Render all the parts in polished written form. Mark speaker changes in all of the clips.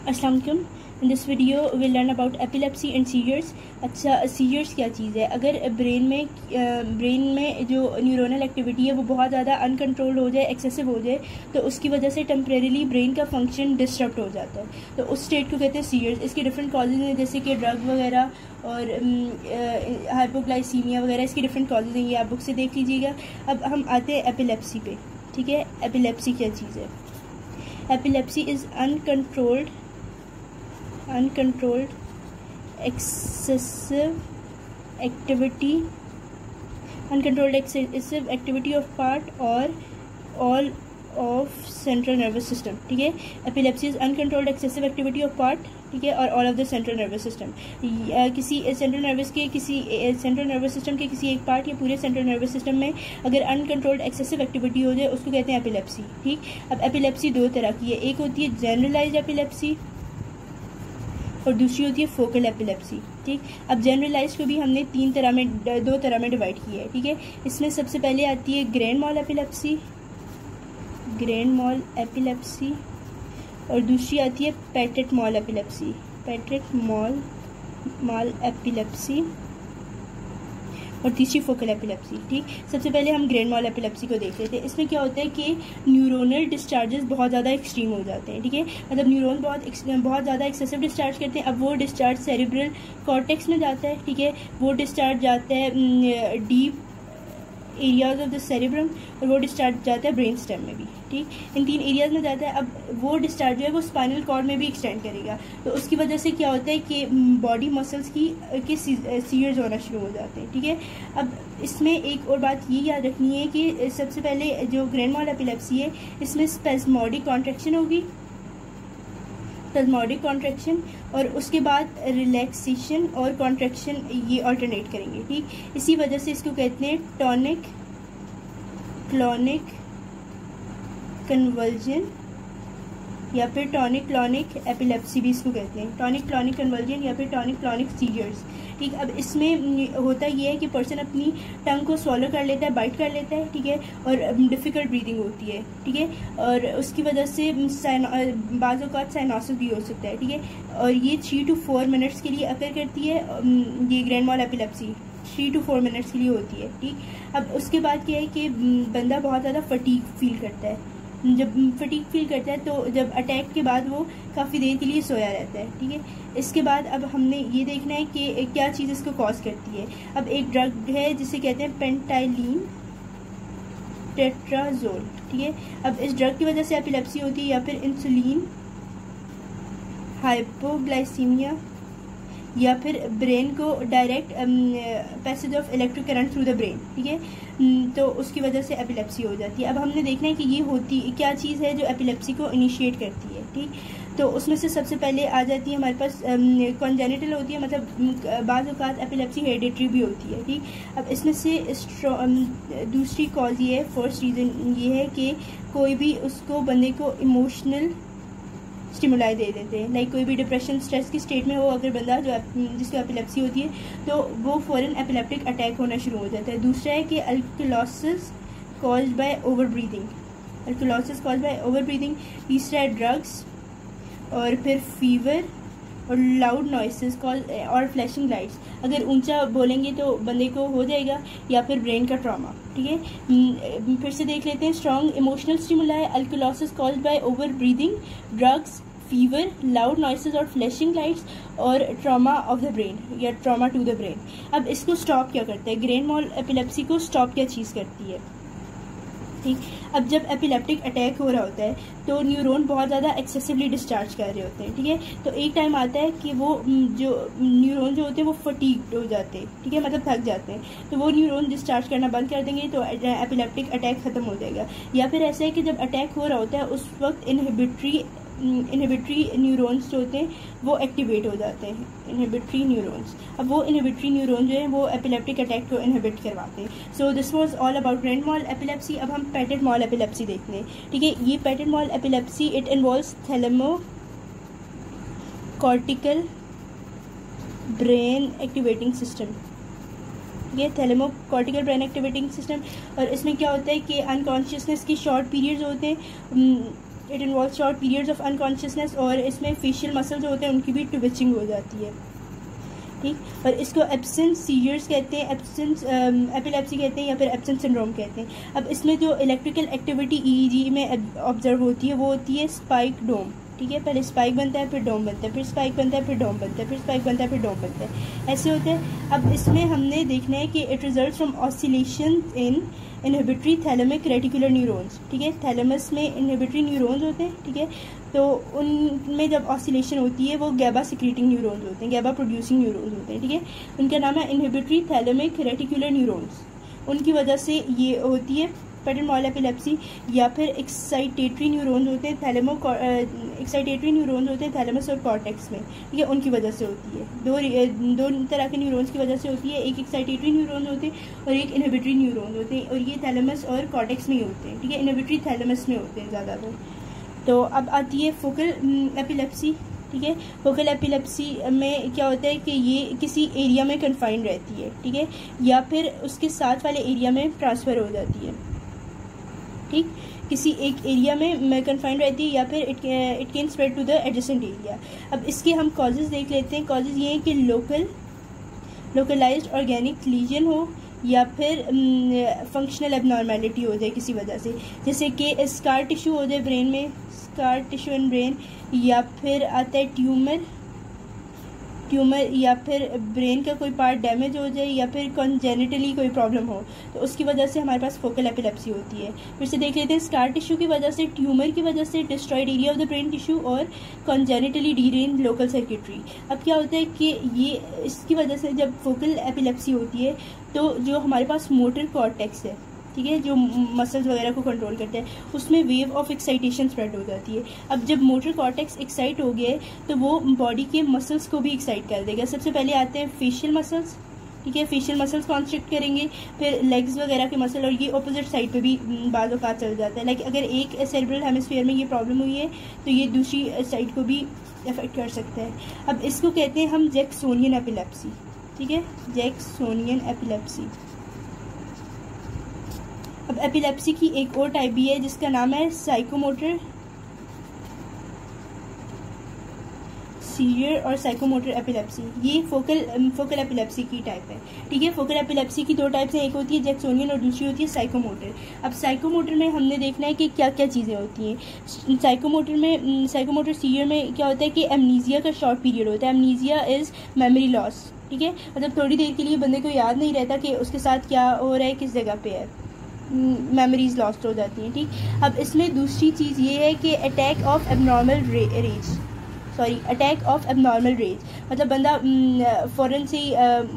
Speaker 1: अस्सलाम वालेकुम। In this video will learn about epilepsy and seizures. अच्छा, सीजर्स क्या चीज़ है? अगर ब्रेन में जो न्यूरोनल एक्टिविटी है वो बहुत ज़्यादा अनकंट्रोल्ड हो जाए, एक्सेसिव हो जाए, तो उसकी वजह से टेम्परेरीली ब्रेन का फंक्शन डिस्टर्ब हो जाता है। तो उस स्टेट को कहते हैं सीजर्स। इसके डिफरेंट कॉजेज़ हैं, जैसे कि ड्रग वगैरह और हाइपोग्लाइसीमिया वगैरह। इसके डिफरेंट कॉजेज़ हैं, ये आप बुक से देख लीजिएगा। अब हम आते हैं एपिलेप्सी पे। ठीक है, एपिलेप्सी क्या चीज़ है? Epilepsy is uncontrolled excessive activity of part or all of central nervous system। ठीक है, epilepsy is uncontrolled excessive activity of part, ठीक है, और all of the central nervous system. किसी सेंट्रल नर्वस सिस्टम के किसी एक पार्ट या पूरे सेंट्रल नर्वस सिस्टम में अगर अनकंट्रोल्ड एक्सेसिव एक्टिविटी हो जाए उसको कहते हैं एपिलेप्सी। ठीक, अब एपिलेप्सी दो तरह की है, एक होती है जनरलाइज्ड एपिलेप्सी और दूसरी होती है फोकल एपिलेप्सी। ठीक, अब जनरलाइज को भी हमने दो तरह में डिवाइड किया है। ठीक है, इसमें सबसे पहले आती है ग्रैंड मॉल एपिलेप्सी और दूसरी आती है पेटेट मॉल एपिलेप्सी और तीसरी फोकल एपिलेप्सी। ठीक, सबसे पहले हम ग्रैंड मॉल एपिलेप्सी को देख लेते हैं। इसमें क्या होता है कि न्यूरोनल डिस्चार्जेस बहुत ज़्यादा एक्सट्रीम हो जाते हैं। ठीक है, मतलब न्यूरॉन बहुत ज़्यादा एक्सेसिव डिस्चार्ज करते हैं। अब वो डिस्चार्ज सेरिब्रल कॉर्टेक्स में जाता है। ठीक है, वो डिस्चार्ज जाता है deep areas of the cerebrum और वो डिस्चार्ज जाता है ब्रेन स्टेम में भी। ठीक, इन तीन एरियाज में जाता है। अब वो डिस्चार्ज जो है वो स्पाइनल कॉर्ड में भी एक्सटेंड करेगा, तो उसकी वजह से क्या होता है कि बॉडी मसल्स के सीजर्स होना शुरू हो जाते हैं। ठीक है, अब इसमें एक और बात ये याद रखनी है कि सबसे पहले जो ग्रैंड मॉल एपिलेप्सी है इसमें स्पेस्मोडिक कॉन्ट्रैक्शन होगी, कॉन्ट्रैक्शन, और उसके बाद रिलैक्सेशन और कॉन्ट्रैक्शन, ये ऑल्टरनेट करेंगे। ठीक, इसी वजह से इसको कहते हैं टॉनिक क्लॉनिक कन्वर्जन या फिर टॉनिक क्लॉनिक एपिलेप्सी भी इसको कहते हैं, टॉनिक क्लॉनिक कन्वर्जन या फिर टॉनिक क्लॉनिक सीजर्स। ठीक, अब इसमें होता ये है कि पर्सन अपनी टंग को स्वॉलो कर लेता है, बाइट कर लेता है। ठीक है, और डिफ़िकल्ट ब्रीदिंग होती है। ठीक है, और उसकी वजह से बाज़ औक़ात साइनोसिस भी हो सकता है। ठीक है, और ये 3 to 4 मिनट्स के लिए अकर करती है। ये grand mal epilepsy 3 to 4 minutes के लिए होती है। ठीक, अब उसके बाद क्या है कि बंदा बहुत ज़्यादा फटीग फील करता है। जब फटीग फील करता है तो जब अटैक के बाद वो काफ़ी देर के लिए सोया रहता है। ठीक है, इसके बाद अब हमने ये देखना है कि क्या चीज़ इसको कॉज करती है। अब एक ड्रग है जिसे कहते हैं पेंटाइलिन टेट्राजोल। ठीक है, अब इस ड्रग की वजह से एपिलेप्सी होती है, या फिर इंसुलिन, हाइपोग्लाइसीमिया, या फिर ब्रेन को direct passage of electric current through the brain. ठीक है, तो उसकी वजह से एपिलेप्सी हो जाती है। अब हमने देखना है कि ये होती क्या चीज़ है जो एपिलेप्सी को इनिशिएट करती है। ठीक, तो उसमें से सबसे पहले आ जाती है हमारे पास कॉन्जेनिटल होती है, मतलब बाज़ औक़ात एपिलेप्सी हेरिडिटरी भी होती है। ठीक, अब इसमें से दूसरी कॉज ये है, फर्स्ट रीज़न ये है कि कोई भी उसको बंदे को इमोशनल स्टिमुलाई दे देते हैं, लाइक कोई भी डिप्रेशन स्ट्रेस की स्टेट में हो अगर बंदा जिसको एपिलेप्सी होती है तो वो फ़ौरन एपिलेप्टिक अटैक होना शुरू हो जाता है। दूसरा है कि अल्कोलोसिस कॉज्ड बाय ओवर ब्रीदिंग। तीसरा है ड्रग्स, और फिर फीवर और लाउड नॉइसेस और फ्लैशिंग लाइट्स। अगर ऊंचा बोलेंगे तो बंदे को हो जाएगा, या फिर ब्रेन का ट्रॉमा। ठीक है, फिर से देख लेते हैं। Strong emotional stimuli, alkalosis caused by over breathing, drugs, fever, loud noises और फ्लैशिंग लाइट्स, और ट्रॉमा ऑफ द ब्रेन या ट्रॉमा टू द ब्रेन। अब इसको स्टॉप क्या करता है? ग्रैंड मॉल एपिलेप्सी को स्टॉप क्या चीज़ करती है? ठीक, अब जब एपिलेप्टिक अटैक हो रहा होता है तो न्यूरॉन बहुत ज़्यादा एक्सेसिवली डिस्चार्ज कर रहे होते हैं। ठीक है, तो एक टाइम आता है कि वो जो न्यूरॉन जो होते हैं वो फटीग्ड हो जाते हैं। ठीक है, मतलब थक जाते हैं, तो वो न्यूरॉन डिस्चार्ज करना बंद कर देंगे तो एपिलेप्टिक अटैक ख़त्म हो जाएगा। या फिर ऐसा है कि जब अटैक हो रहा होता है उस वक्त इनहिबिटरी न्यूरॉन्स जो होते हैं वो एक्टिवेट हो जाते हैं, इनहिबिटरी न्यूरॉन्स। अब वो इनहिबिटरी न्यूरॉन जो है वो एपिलेप्टिक अटैक को इनहिबिट करवाते हैं। So this was all about grand mal epilepsy. अब हम पेटेट मॉल एपिलेप्सी देखते हैं। ठीक है, ये petit mal epilepsy it involves thalamocortical brain activating system. ये थैलेमोकॉर्टिकल ब्रेन एक्टिवेटिंग सिस्टम, और इसमें क्या होता है कि अनकॉन्शियसनेस की शॉर्ट पीरियड्स होते हैं it involve short periods of unconsciousness, और इसमें फेशियल मसल जो होते हैं उनकी भी ट्विचिंग हो जाती है, ठीक। और इसको एब्सेंट सीजर्स कहते हैं, एब्सेंट एपिलेप्सी कहते हैं, या फिर एब्सेंट सिंड्रोम कहते हैं। अब इसमें जो इलेक्ट्रिकल एक्टिविटी ईईजी में ऑब्जर्व होती है वो होती है स्पाइक डोम, ठीक है। पहले स्पाइक बनता है, फिर डोम बनता है, फिर स्पाइक बनता है, फिर डोम बनता है, फिर स्पाइक बनता है, फिर डोम बनता है, ऐसे होता है। अब इसमें हमने देखना है कि it result from oscillation in inhibitory thalamic reticular neurons, ठीक है। थैलेमस में इनहिबिटरी न्यूरॉन्स होते हैं, ठीक है। तो उनमें जब ऑसिलेशन होती है वो गैबा सिक्रीटिंग न्यूरॉन्स होते हैं, गैबा प्रोड्यूसिंग न्यूरॉन्स होते हैं, ठीक है। उनका नाम है इनहिबिटरी थैलेमिक रेटिकुलर न्यूरॉन्स। उनकी वजह से ये होती है पैटर्न मॉल एपिलेप्सी। या फिर एक्साइटेटरी न्यूरॉन्स होते हैं एक्साइटेटरी न्यूरॉन्स होते हैं थैलेमस और कॉर्टेक्स में, ठीक है। उनकी वजह से होती है, दो तरह के न्यूरॉन्स की वजह से होती है। एक एक्साइटेटरी न्यूरॉन्स होते हैं और एक इनहिबिटरी न्यूरॉन्स होते हैं, और ये थैलेमस और कॉर्टेक्स में ही होते हैं, ठीक है। इनहिबिटरी थैलेमस में होते हैं ज़्यादातर। तो अब आती है फोकल एपिलेप्सी, ठीक है। फोकल एपिलेप्सी में क्या होता है कि ये किसी एरिया में कन्फाइंड रहती है, ठीक है, या फिर उसके साथ वाले एरिया में ट्रांसफ़र हो जाती है, ठीक। किसी एक एरिया में कन्फाइंड रहती है, या फिर it can spread to the adjacent area. अब इसके हम कॉजेज़ देख लेते हैं। कॉजेज़ ये हैं कि लोकलाइज्ड ऑर्गेनिक लीजन हो, या फिर फंक्शनल एबनॉर्मेलिटी हो जाए किसी वजह से, जैसे कि स्कार टिश्यू हो जाए ब्रेन में, स्कार टिश्यू इन ब्रेन, या फिर आता है ट्यूमर, या फिर ब्रेन का कोई पार्ट डैमेज हो जाए, या फिर कॉन्जेनिटली कोई प्रॉब्लम हो, तो उसकी वजह से हमारे पास फोकल एपिलेप्सी होती है। फिर से देख लेते हैं, स्कार टिश्यू की वजह से, ट्यूमर की वजह से, destroyed area of the brain tissue, और कॉन्जेनिटली डीरेंज लोकल सर्किटरी। अब क्या होता है कि ये इसकी वजह से जब फोकल एपिलेप्सी होती है तो जो हमारे पास मोटर कॉर्टेक्स है, ठीक है, जो मसल्स वगैरह को कंट्रोल करते हैं, उसमें वेव ऑफ एक्साइटेशन स्प्रेड हो जाती है। अब जब मोटर कॉर्टेक्स एक्साइट हो गए तो वो बॉडी के मसल्स को भी एक्साइट कर देगा। सबसे पहले आते हैं फेशियल मसल्स, ठीक है। फेशियल मसल्स कॉन्स्ट्रिक्ट करेंगे, फिर लेग्स वगैरह के मसल, और ये ऑपोजिट साइड पे भी बाज़ औक़ात चल जाता है। लाइक अगर एक सेरेब्रल हेमिस्फीयर में ये प्रॉब्लम हुई है तो ये दूसरी साइड को भी अफेक्ट कर सकता है। अब इसको कहते हैं हम जैक्सोनियन एपिलेप्सी, ठीक है, जैक्सोनियन एपिलेप्सी। अब एपिलेप्सी की एक और टाइप भी है जिसका नाम है साइकोमोटर सीजर और साइकोमोटर एपिलेप्सी। ये फोकल एपिलेप्सी की टाइप है, ठीक है। फोकल एपिलेप्सी की दो टाइप्स हैं, एक होती है जैक्सोनियन और दूसरी होती है साइकोमोटर। अब साइकोमोटर में हमने देखना है कि क्या क्या चीज़ें होती हैं। साइकोमोटर सीजर में क्या होता है कि एमनीजिया का शॉर्ट पीरियड होता है। एमनीजिया इज़ मेमोरी लॉस, ठीक है, मतलब थोड़ी देर के लिए बंदे को याद नहीं रहता कि उसके साथ क्या हो रहा है, किस जगह पे है, मेमोरीज लॉस्ट हो जाती हैं, ठीक। अब इसमें दूसरी चीज़ ये है कि अटैक ऑफ एबनॉर्मल रेज, मतलब बंदा फ़ौरन से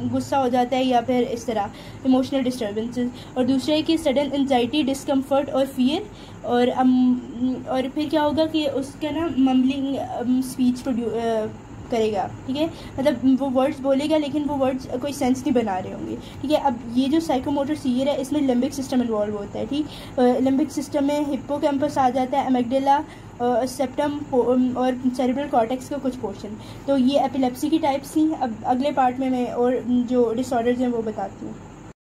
Speaker 1: गुस्सा हो जाता है, या फिर इस तरह इमोशनल डिस्टर्बेंसेस। और दूसरा है कि सडन एंजाइटी, डिस्कम्फर्ट और फियर, और फिर क्या होगा कि उसका ना मम्बलिंग स्पीच करेगा, ठीक है, मतलब वो वर्ड्स बोलेगा लेकिन वो वर्ड्स कोई सेंस नहीं बना रहे होंगे, ठीक है। अब ये जो साइकोमोटर सीजर है इसमें लिम्बिक सिस्टम इन्वॉल्व होता है, ठीक। लिम्बिक सिस्टम में हिप्पोकैम्पस आ जाता है, एमिगडाला, सेप्टम और सेरेब्रल कॉर्टेक्स का कुछ पोर्शन। तो ये एपिलेप्सी की टाइप्स थी। अब अगले पार्ट में मैं और जो डिसऑर्डर्स हैं वो बताती हूँ।